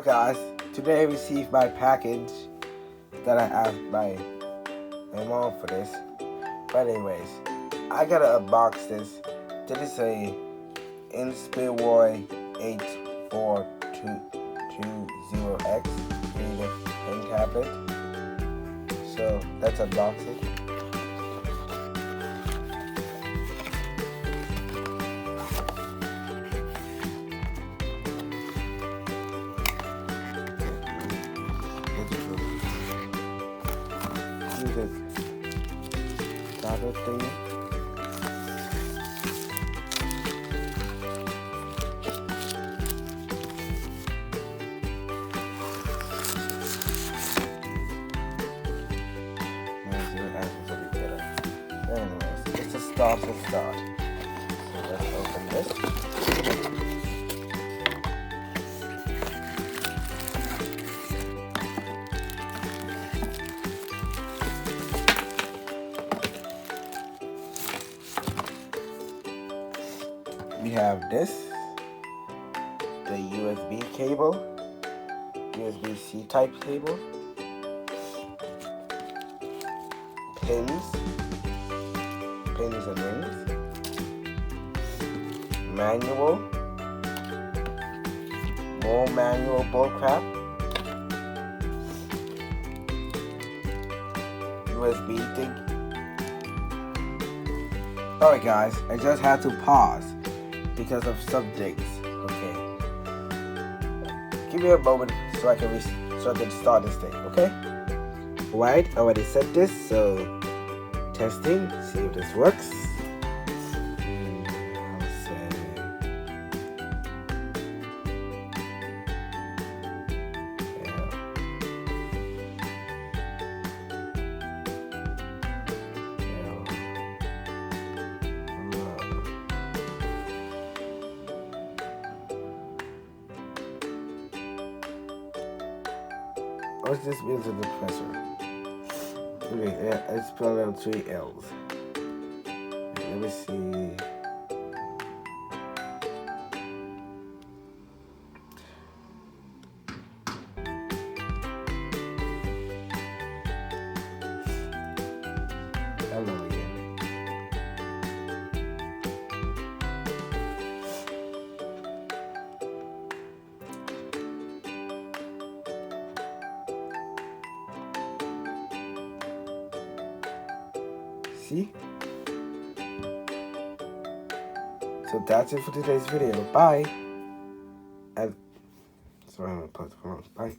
Guys, today I received my package that I asked my mom for this. But anyways, I gotta unbox this. This is a Inspiroy h420x pen tablet. So let's unbox it. This tablet thing. Anyways, it's a start. So let's open this. We have this, the USB cable, USB-C type cable, pins and rings, manual, more manual bullcrap, USB thing. Alright guys, I just had to pause because of some things. Okay, give me a moment so I can start this thing. Okay. Right, I already set this, so testing, see if this works. What's this mean to the pressure? Okay, yeah, it's spelled out 3 L's. Let me see. Hello again. See? So that's it for today's video. Bye. And sorry, I'm gonna put the phone on. Bye.